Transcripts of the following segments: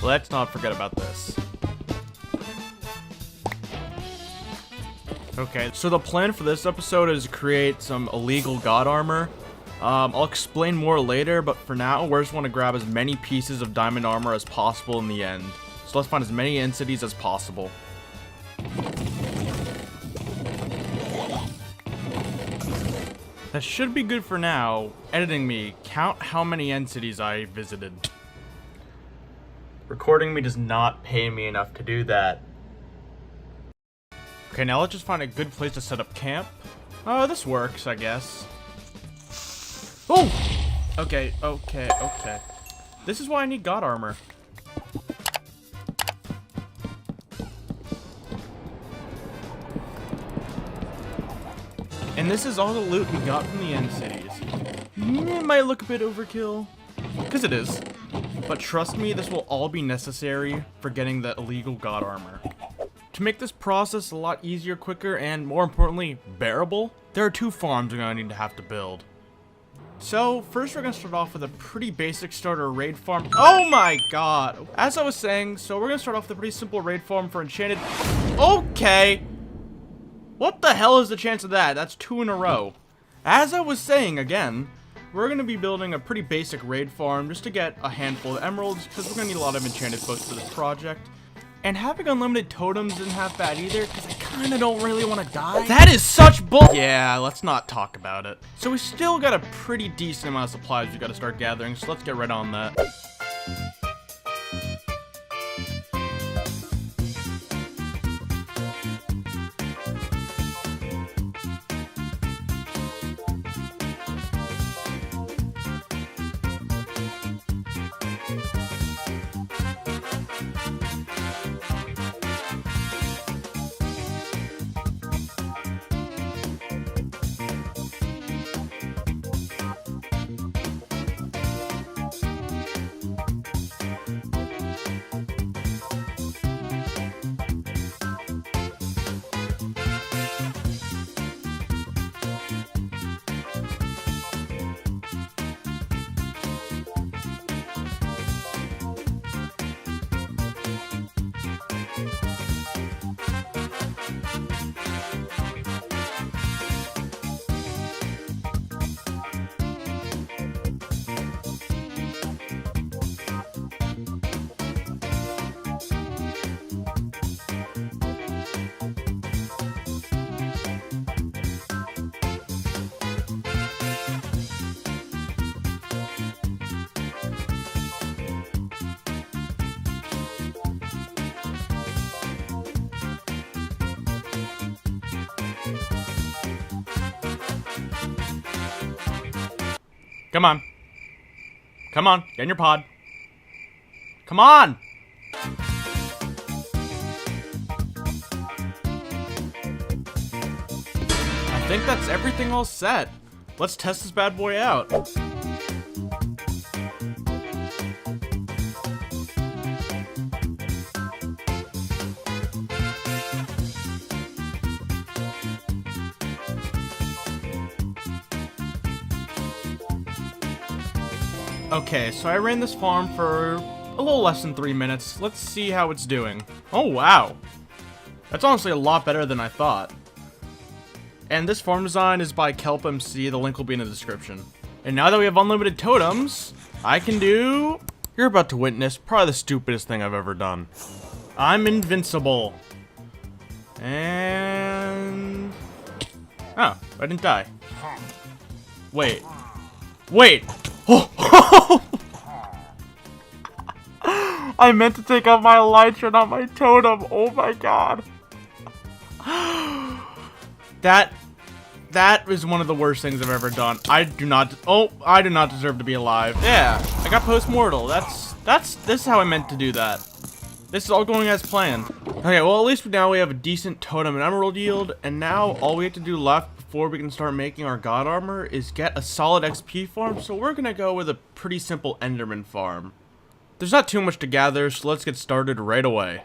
let's not forget about this. Okay, so the plan for this episode is to create some illegal god armor. I'll explain more later, but for now, we just want to grab as many pieces of diamond armor as possible in the end. So let's find as many entities as possible. That should be good for now. Editing me, count how many entities I visited. Recording me does not pay me enough to do that. Okay, now let's just find a good place to set up camp. Oh, this works, I guess. Oh! Okay. This is why I need god armor. And this is all the loot we got from the end cities. It might look a bit overkill, because it is. But trust me, this will all be necessary for getting the illegal god armor. To make this process a lot easier, quicker, and more importantly, bearable, there are 2 farms we're going to have to build. So, first we're going to start off with a pretty basic starter raid farm. Oh my god! As I was saying, so we're going to start off with a pretty simple raid farm for enchanted. Okay! What the hell is the chance of that? That's 2 in a row. As I was saying again, we're going to be building a pretty basic raid farm just to get a handful of emeralds, because we're going to need a lot of enchanted books for this project. And having unlimited totems isn't half bad either, because I kind of don't really want to die. That is such bull- Yeah, let's not talk about it. So we still got a pretty decent amount of supplies we got to start gathering, so let's get right on that. Come on. Come on, get in your pod. Come on! I think that's everything all set. Let's test this bad boy out. Okay, so I ran this farm for a little less than 3 minutes. Let's see how it's doing. Oh, wow. That's honestly a lot better than I thought. And this farm design is by Kelp MC. The link will be in the description. And now that we have unlimited totems, I can do... You're about to witness probably the stupidest thing I've ever done. I'm invincible. And... Oh, I didn't die. Wait. Wait! Oh! I meant to take out my elytra, not my totem. Oh my god. That is one of the worst things I've ever done. I do not deserve to be alive. Yeah, I got post-mortal. This is how I meant to do that. This is all going as planned. Okay, well at least now we have a decent totem and emerald yield, and now all we have to do left before we can start making our god armor is get a solid XP farm, so we're gonna go with a pretty simple enderman farm. There's not too much to gather, so let's get started right away.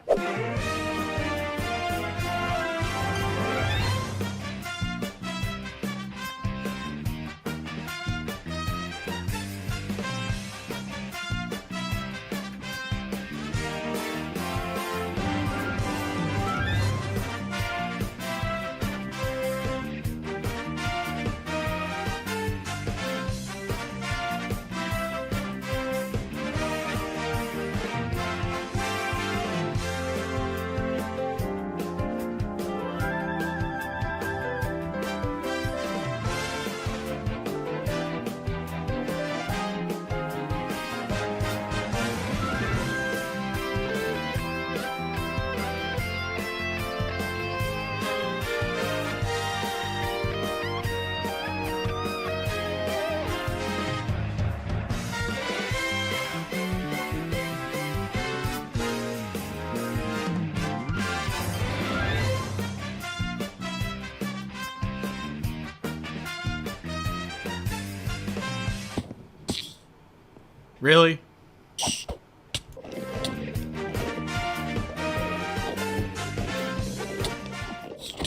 Really?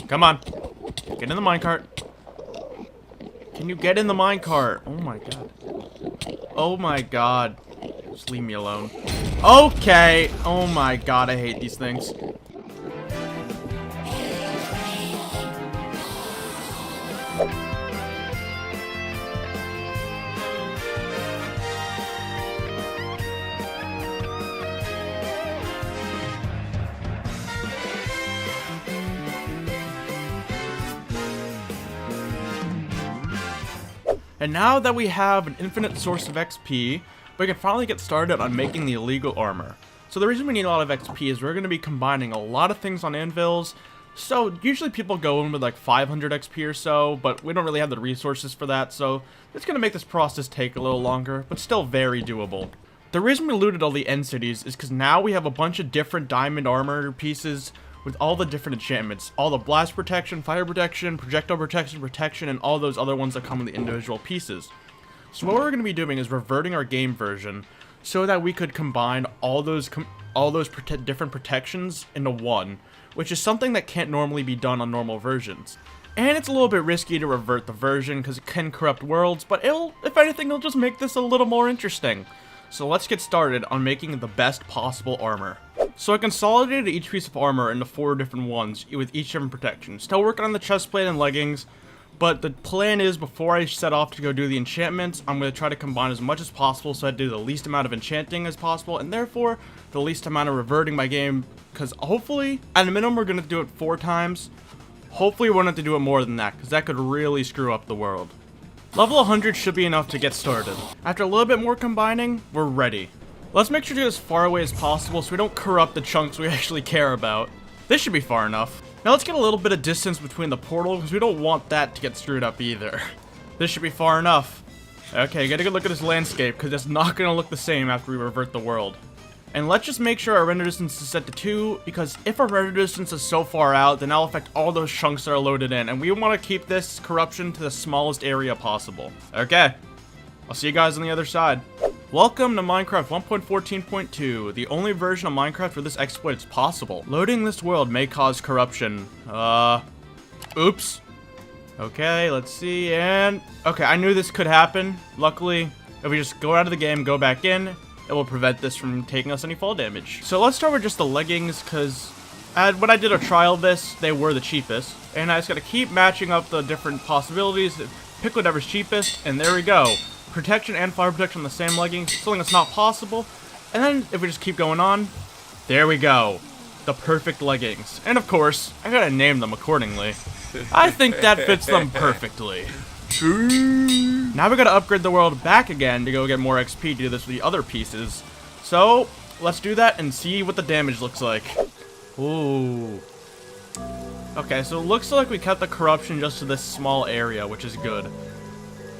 Come on. Get in the minecart. Can you get in the minecart? Oh my god. Oh my god. Just leave me alone. Okay. Oh my god, I hate these things. And now that we have an infinite source of XP, we can finally get started on making the illegal armor. So the reason we need a lot of XP is we're going to be combining a lot of things on anvils. So usually people go in with like 500 XP or so, but we don't really have the resources for that, so it's going to make this process take a little longer, but still very doable. The reason we looted all the end cities is because now we have a bunch of different diamond armor pieces with all the different enchantments, all the blast protection, fire protection, projectile protection, and all those other ones that come with the individual pieces. So what we're going to be doing is reverting our game version so that we could combine all those different protections into one, which is something that can't normally be done on normal versions. And it's a little bit risky to revert the version because it can corrupt worlds, but if anything, it'll just make this a little more interesting. So let's get started on making the best possible armor. So I consolidated each piece of armor into 4 different ones with each different protection. Still working on the chestplate and leggings, but the plan is before I set off to go do the enchantments, I'm going to try to combine as much as possible so I do the least amount of enchanting as possible, and therefore the least amount of reverting my game, because hopefully, at a minimum, we're going to do it 4 times. Hopefully we won't have to do it more than that, because that could really screw up the world. Level 100 should be enough to get started. After a little bit more combining, we're ready. Let's make sure to get as far away as possible so we don't corrupt the chunks we actually care about. This should be far enough. Now let's get a little bit of distance between the portal because we don't want that to get screwed up either. This should be far enough. Okay, get a good look at this landscape because it's not going to look the same after we revert the world. And let's just make sure our render distance is set to 2, because if our render distance is so far out, then that'll affect all those chunks that are loaded in, and we want to keep this corruption to the smallest area possible. Okay, I'll see you guys on the other side. Welcome to Minecraft 1.14.2, the only version of Minecraft where this exploit is possible. Loading this world may cause corruption. Oops. Okay, let's see, and... Okay, I knew this could happen. Luckily, if we just go out of the game, go back in, it will prevent this from taking us any fall damage. So let's start with just the leggings, because when I did a trial of this, they were the cheapest. And I just gotta keep matching up the different possibilities, pick whatever's cheapest, and there we go. Protection and fire protection on the same leggings, something that's not possible. And then, if we just keep going on, there we go. The perfect leggings. And of course, I gotta name them accordingly. I think that fits them perfectly. Now we gotta upgrade the world back again to go get more XP to do this with the other pieces. So, let's do that and see what the damage looks like. Ooh. Okay, so it looks like we cut the corruption just to this small area, which is good.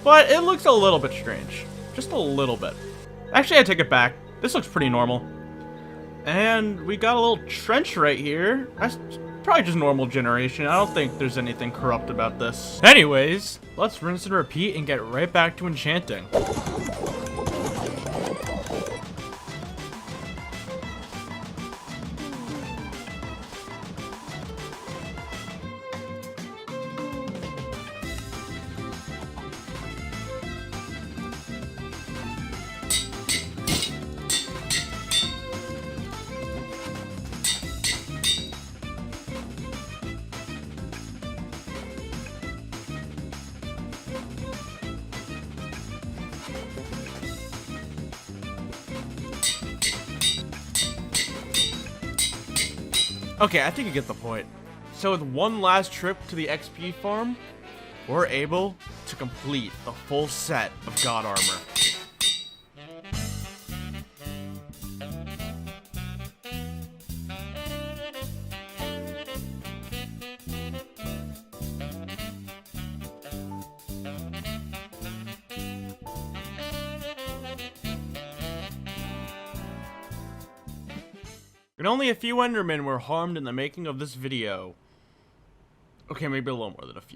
But it looks a little bit strange. Just a little bit. Actually, I take it back. This looks pretty normal. And we got a little trench right here. That's probably just normal generation. I don't think there's anything corrupt about this. Anyways, let's rinse and repeat and get right back to enchanting. Okay, I think you get the point. So with one last trip to the XP farm, we're able to complete the full set of God armor. And only a few Endermen were harmed in the making of this video. Okay, maybe a little more than a few.